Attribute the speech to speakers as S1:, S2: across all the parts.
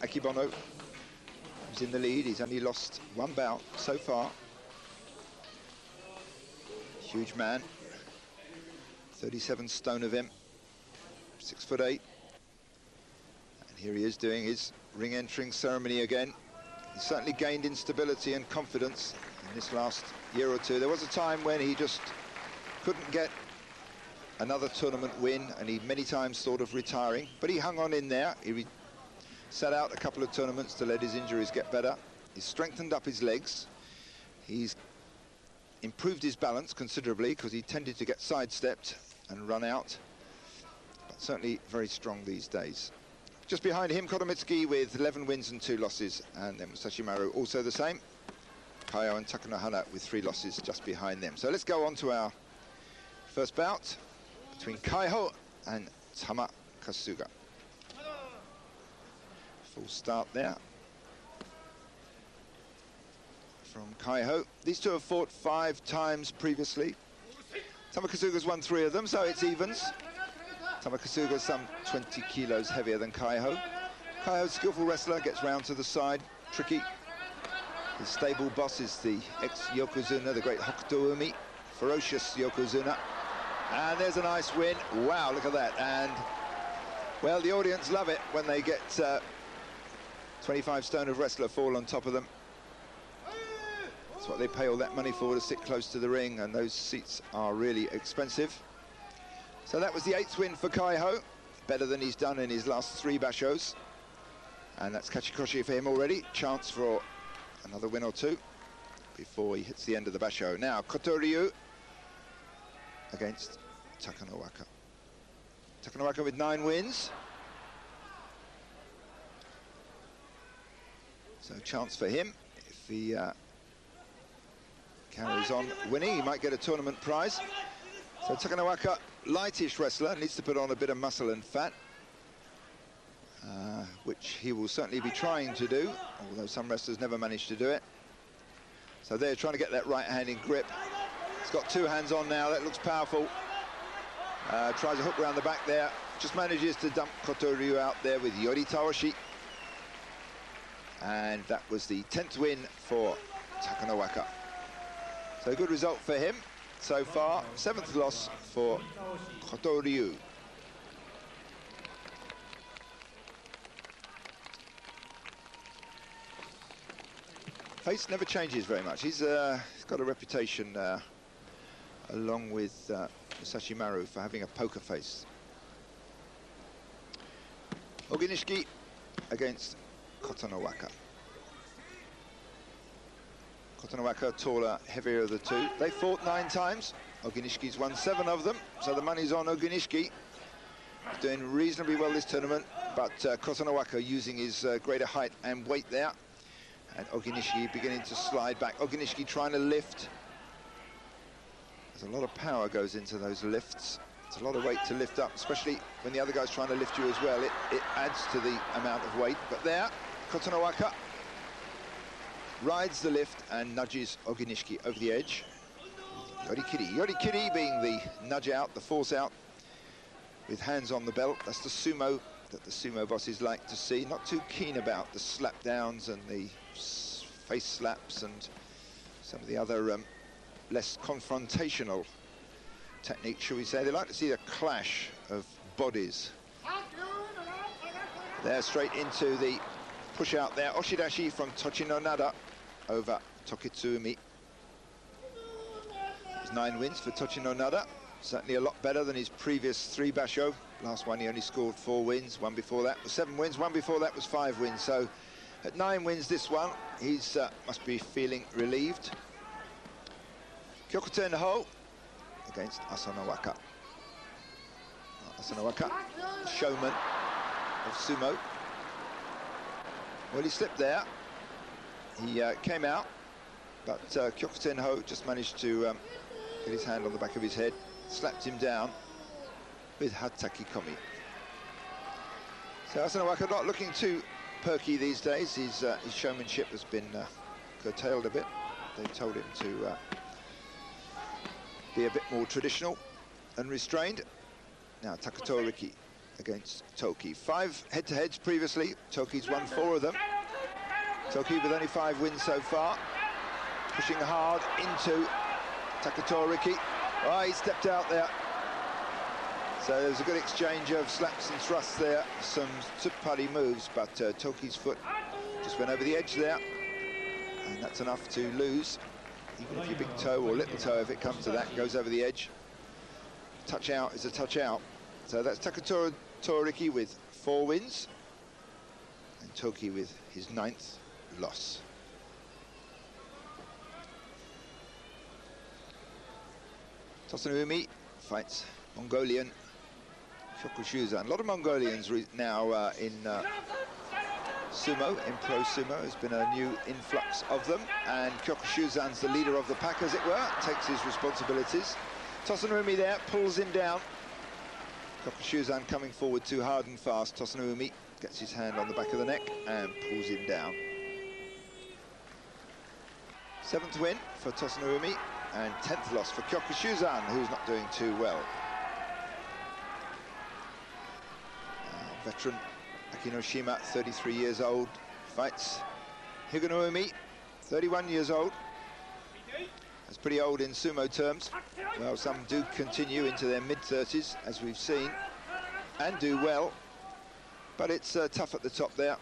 S1: Akinoshima, who's in the lead. He's only lost one bout so far. Huge man, 37 stone of him, 6'8". And here he is doing his ring entering ceremony again. He's certainly gained in stability and confidence in this last year or two. There was a time when he just couldn't get another tournament win, and he many times thought of retiring, but he hung on in there. He sat out a couple of tournaments to let his injuries get better. He's strengthened up his legs. He's improved his balance considerably, because he tended to get sidestepped and run out, but certainly very strong these days. Just behind him, Kotomitsuki with 11 wins and 2 losses, and then Musashi Maru also the same. Kaiho and Takanohana with 3 losses just behind them. So let's go on to our first bout between Kaiho and Tamakasuga. Full start there from Kaiho. These two have fought 5 times previously. Tamakasuga's won 3 of them, so it's evens. Tamakasuga's some 20 kilos heavier than Kaiho. Kaiho's skillful wrestler, gets round to the side, tricky. His stable boss is the ex-Yokozuna, the great Hokuto-umi, ferocious Yokozuna. And there's a nice win. Wow, look at that. And, well, the audience love it when they get 25 stone of wrestler fall on top of them. That's what they pay all that money for, to sit close to the ring, and those seats are really expensive. So that was the 8th win for Kaiho, better than he's done in his last 3 bashos. And that's Kachikoshi for him already. Chance for another win or 2 before he hits the end of the basho. Now, Kotoryu against Takanowaka. Takanowaka with 9 wins. So chance for him. If he carries on winning, he might get a tournament prize. So Takanowaka, lightish wrestler, needs to put on a bit of muscle and fat, which he will certainly be trying to do, although some wrestlers never manage to do it. So they're trying to get that right-handed grip. He's got 2 hands on now, that looks powerful. Tries a hook around the back there, just manages to dump Kotoryu out there with yoritaoshi. And that was the 10th win for Takanowaka. So a good result for him so far. 7th loss for Kotoryu. Face never changes very much. He's got a reputation, along with Musashi Maru, for having a poker face. Oginishiki against Kotonowaka. Kotonowaka, taller, heavier of the 2. They fought 9 times. Oginishiki's won 7 of them, so the money's on Oginishiki. He's doing reasonably well this tournament, but Kotonowaka using his greater height and weight there. And Oginishiki beginning to slide back. Oginishiki trying to lift. There's a lot of power goes into those lifts. It's a lot of weight to lift up, especially when the other guy's trying to lift you as well. It adds to the amount of weight. But there, Kotonowaka rides the lift and nudges Oginishiki over the edge. Yorikiri. Yorikiri being the nudge out, the force out, with hands on the belt. That's the sumo that the sumo bosses like to see. Not too keen about the slap downs and the face slaps and some of the other less confrontational techniques, shall we say. They like to see the clash of bodies. There, straight into the push out there. Oshidashi from Tochinonada over Tokitsuumi. There's 9 wins for Tochinonada. Certainly a lot better than his previous 3 basho. Last one he only scored 4 wins. One before that was 7 wins. One before that was 5 wins. So at 9 wins this one, he's must be feeling relieved. Kyokutenho against Asanowaka. Asanowaka, showman of sumo. Well, he slipped there. He came out, but Kyokutenho just managed to get his hand on the back of his head, slapped him down with hatakikomi. So Asanowaka not looking too perky these days. His showmanship has been curtailed a bit. They told him to be a bit more traditional and restrained. Now Takatoriki against Toki. 5 head-to-heads previously. Toki's won 4 of them. Toki with only 5 wins so far. Pushing hard into Takatoriki. Oh, he stepped out there. So there's a good exchange of slaps and thrusts there. Some tsuppari moves, but Toki's foot just went over the edge there. And that's enough to lose. Even if your big toe or little toe, if it comes to that, goes over the edge. Touch out is a touch out. So that's Takatoriki with 4 wins. And Toki with his 9th loss. Tosanoumi fights Mongolian Kyokushuzan. A lot of Mongolians now in sumo, in pro sumo. There's been a new influx of them, and Kyokushuzan's the leader of the pack, as it were, takes his responsibilities. Tosanoumi there, pulls him down. Kyokushuzan coming forward too hard and fast. Tosanoumi gets his hand on the back of the neck and pulls him down. 7th win for Tosanoumi, and 10th loss for Kyokushuzan, who's not doing too well. Veteran Akinoshima, 33 years old, fights Higonoumi, 31 years old. That's pretty old in sumo terms. Well, some do continue into their mid-30s, as we've seen, and do well. But it's tough at the top there.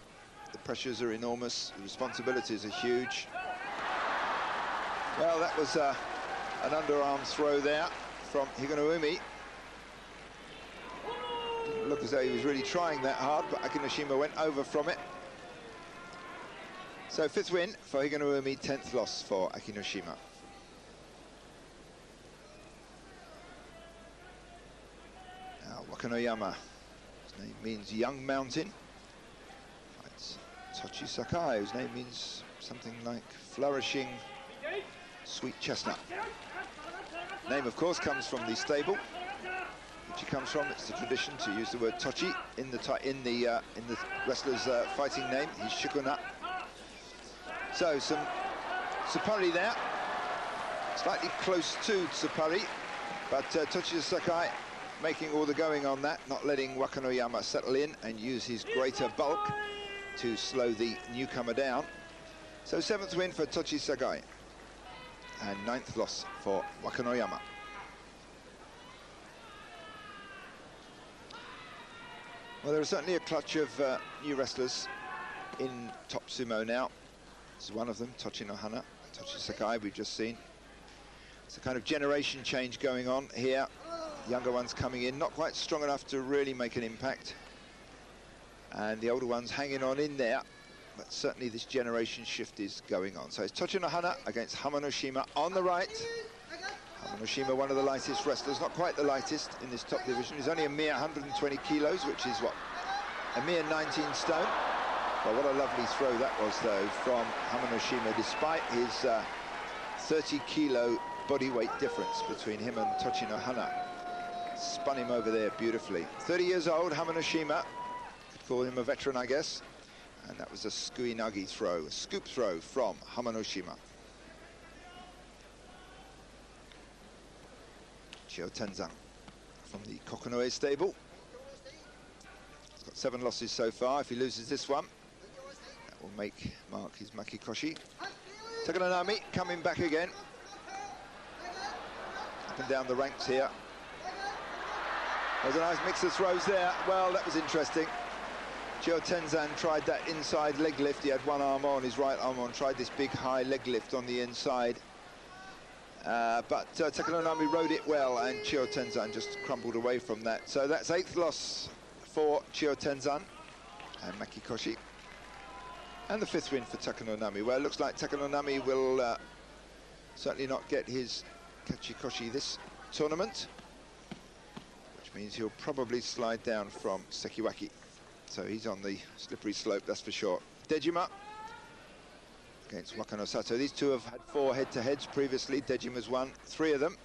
S1: The pressures are enormous, the responsibilities are huge. Well, that was an underarm throw there from Higonoumi. Didn't look as though he was really trying that hard, but Akinoshima went over from it. So 5th win for Higonoumi, 10th loss for Akinoshima. Now Wakanoyama, his name means young mountain. Fights Tochisakae, whose name means something like flourishing sweet chestnut. Name, of course, comes from the stable which he comes from. It's the tradition to use the word tochi in the wrestler's fighting name. He's shikuna. So some tsuppari there, slightly close to tsuppari, but Tochisakae making all the going on that, not letting Wakanoyama settle in and use his greater bulk to slow the newcomer down. So 7th win for Tochisakae and 9th loss for Wakanoyama. Well, there are certainly a clutch of new wrestlers in top sumo now. This is one of them, Tochinohana, Tochisakae, we've just seen. It's a kind of generation change going on here. Younger ones coming in, not quite strong enough to really make an impact. And the older ones hanging on in there. But certainly this generation shift is going on. So it's Tochinohana against Hamanoshima on the right. Hamanoshima, one of the lightest wrestlers, not quite the lightest in this top division. He's only a mere 120 kilos, which is what? A mere 19 stone. Well, what a lovely throw that was, though, from Hamanoshima, despite his 30 kilo body weight difference between him and Tochinohana. Spun him over there beautifully. 30 years old, Hamanoshima. Could call him a veteran, I guess. And that was a sukuinage throw, a scoop throw from Hamanoshima. Chiyotenzan from the Kokonoe stable. He's got 7 losses so far. If he loses this one, that will mark his makikoshi. Takanonami coming back again. Up and down the ranks here. There's a nice mix of throws there. Well, that was interesting. Chiyotenzan tried that inside leg lift. He had one arm on, his right arm on, tried this big high leg lift on the inside. But Takanonami rode it well, and Chiyotenzan just crumbled away from that. So that's 8th loss for Chiyotenzan and makikoshi. And the 5th win for Takanonami. Well, it looks like Takanonami will certainly not get his kachikoshi this tournament, which means he'll probably slide down from Sekiwaki. So he's on the slippery slope, that's for sure. Dejima against Wakanosato. These two have had 4 head-to-heads previously. Dejima's won 3 of them.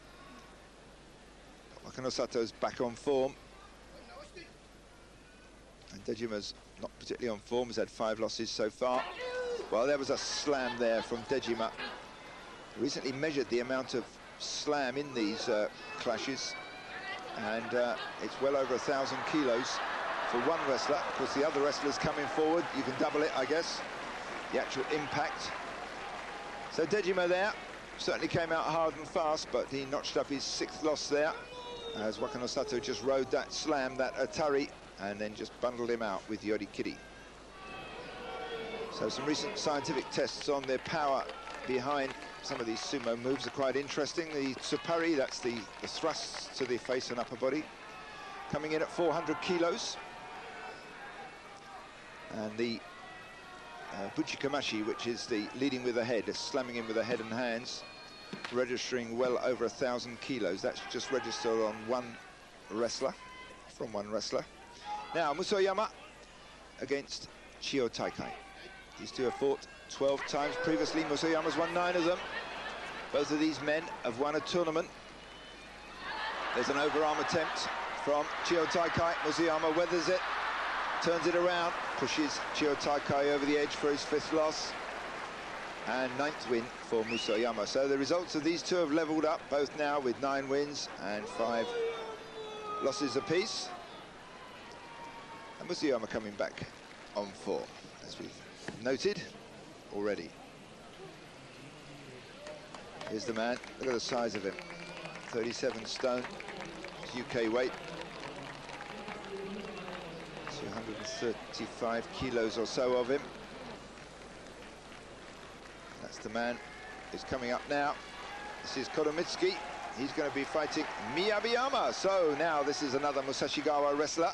S1: Wakanosato's back on form. And Dejima's not particularly on form, has had 5 losses so far. Well, there was a slam there from Dejima. Recently measured the amount of slam in these clashes, and it's well over 1,000 kilos. for one wrestler. Of course, the other wrestlers coming forward, you can double it, I guess, the actual impact. So Dejima there certainly came out hard and fast, but he notched up his 6th loss there, as Wakanosato just rode that slam, that atari, and then just bundled him out with yorikiri. So some recent scientific tests on their power behind some of these sumo moves are quite interesting. The tsupari, that's the thrusts to the face and upper body, coming in at 400 kilos. And the buchikamashi, which is the leading with the head, slamming in with the head and hands, registering well over 1,000 kilos. That's just registered on one wrestler, from one wrestler. Now, Musoyama against Chiyotenzan. These two have fought 12 times previously. Musoyama's won 9 of them. Both of these men have won a tournament. There's an overarm attempt from Chiyotenzan. Musoyama weathers it, turns it around, pushes Chiyotenzan over the edge for his 5th loss. And 9th win for Musoyama. So the results of these two have leveled up, both now with 9 wins and 5 losses apiece. And Musoyama coming back on form, as we've noted already. Here's the man, look at the size of him. 37 stone, UK weight. 235 kilos or so of him. That's the man who's coming up now. This is Koromitsuki. He's going to be fighting Miyabiyama. So now this is another Musashigawa wrestler.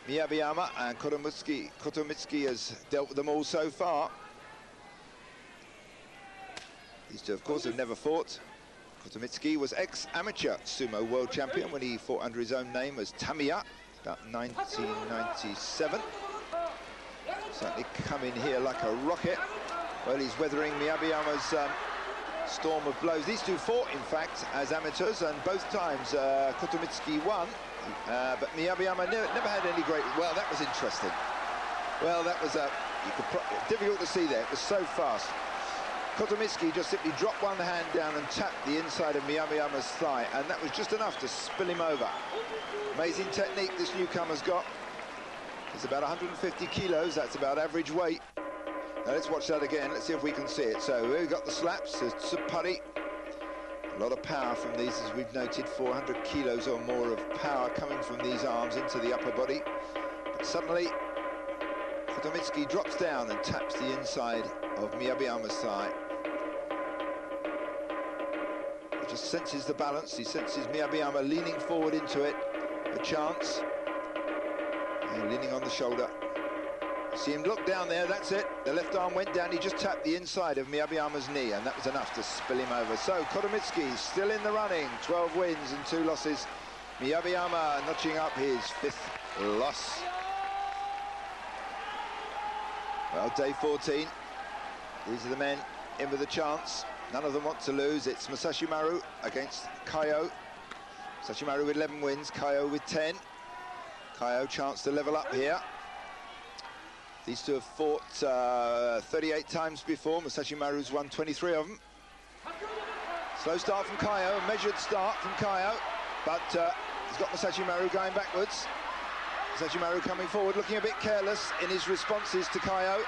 S1: Miyabiyama and Kotomitsuki has dealt with them all so far. These two, of course, have never fought. Kotomitsuki was ex-amateur sumo world champion when he fought under his own name as Tamiya, about 1997. Certainly come in here like a rocket. Well, he's weathering Miyabiyama's storm of blows. These two fought, in fact, as amateurs, and both times Kotomitsuki won. But Miyabiyama never had any great... Well, that was interesting. Well, that was difficult to see there. It was so fast. Kotomitsuki just simply dropped one hand down and tapped the inside of Miyabiyama's thigh, and that was just enough to spill him over. Amazing technique this newcomer's got. It's about 150 kilos. That's about average weight. Now let's watch that again. Let's see if we can see it. So we've got the slaps. There's tsupari. A lot of power from these, as we've noted, 400 kilos or more of power coming from these arms into the upper body. But suddenly, Kotomitsuki drops down and taps the inside of Miyabiyama's thigh. He just senses the balance. He senses Miyabiyama leaning forward into it. A chance. And leaning on the shoulder. See him look down there, that's it. The left arm went down, he just tapped the inside of Miyabiyama's knee, and that was enough to spill him over. So Kotomitsuki still in the running, 12 wins and 2 losses. Miyabiyama notching up his 5th loss. Well, day 14. These are the men in with a chance. None of them want to lose. It's Masashi Maru against Kaiho. Masashi Maru with 11 wins, Kaiho with 10. Kaiho chance to level up here. These two have fought 38 times before. Masashi Maru's won 23 of them. Slow start from Kaiho, a measured start from Kaiho, but he's got Masashi Maru going backwards. Masashi Maru coming forward, looking a bit careless in his responses to Kaiho.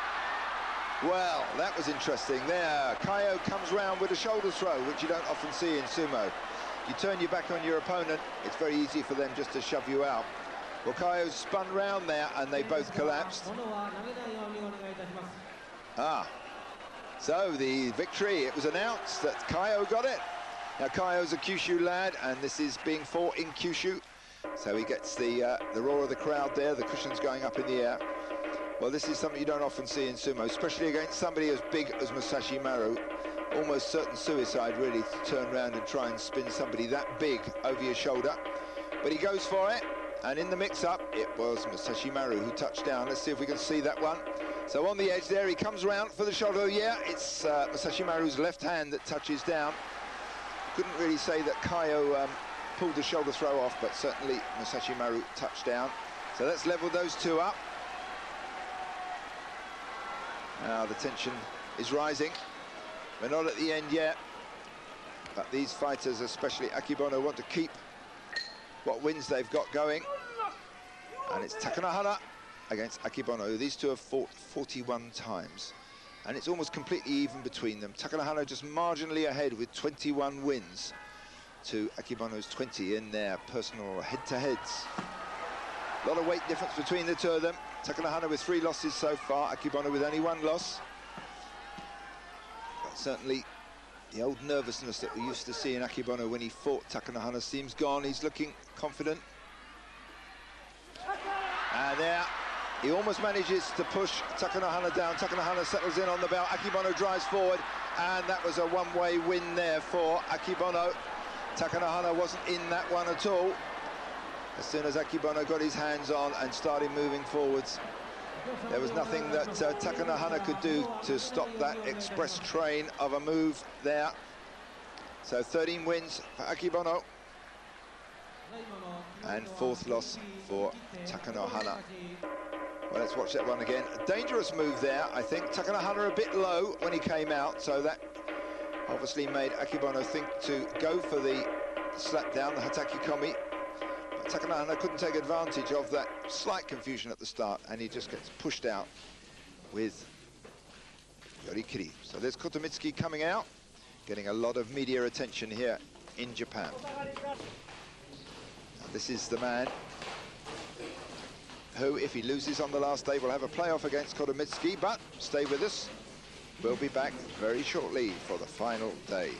S1: Well, that was interesting there. Kaiho comes round with a shoulder throw, which you don't often see in sumo. You turn your back on your opponent, it's very easy for them just to shove you out. Well, Kaiho spun round there, and they both collapsed. So the victory, it was announced that Kaiho got it. Now, Kaiho's a Kyushu lad, and this is being fought in Kyushu. So he gets the roar of the crowd there, the cushions going up in the air. Well, this is something you don't often see in sumo, especially against somebody as big as Masashi Maru. Almost certain suicide, really, to turn around and try and spin somebody that big over your shoulder. But he goes for it. And in the mix-up, it was Masashi Maru who touched down. Let's see if we can see that one. So on the edge there, he comes round for the shoulder. Yeah, it's Masashi Maru's left hand that touches down. Couldn't really say that Kaiho pulled the shoulder throw off, but certainly Masashi Maru touched down. So let's level those two up. Now the tension is rising. We're not at the end yet, but these fighters, especially Akibono, want to keep what wins they've got going. And it's Takanohana against Akinoshima. These two have fought 41 times. And it's almost completely even between them. Takanohana just marginally ahead with 21 wins to Akinoshina's 20 in their personal head-to-heads. A lot of weight difference between the two of them. Takanohana with 3 losses so far, Akinoshima with only 1 loss. But certainly the old nervousness that we used to see in Akinoshima when he fought Takanohana seems gone. He's looking confident. And there, he almost manages to push Takanohana down. Takanohana settles in on the bell. Akinoshima drives forward, and that was a one-way win there for Akinoshima. Takanohana wasn't in that one at all. As soon as Akinoshima got his hands on and started moving forwards, there was nothing that Takanohana could do to stop that express train of a move there. So 13 wins for Akinoshima. And 4th loss for Takanohana. Well, let's watch that one again. A dangerous move there, I think. Takanohana a bit low when he came out, so that obviously made Akinoshima think to go for the slap down, the hatakikomi. But Takanohana couldn't take advantage of that slight confusion at the start, and he just gets pushed out with yorikiri. So there's Kotomitsuki coming out, getting a lot of media attention here in Japan. This is the man who, if he loses on the last day, will have a playoff against Kotomitsuki, but stay with us. We'll be back very shortly for the final day.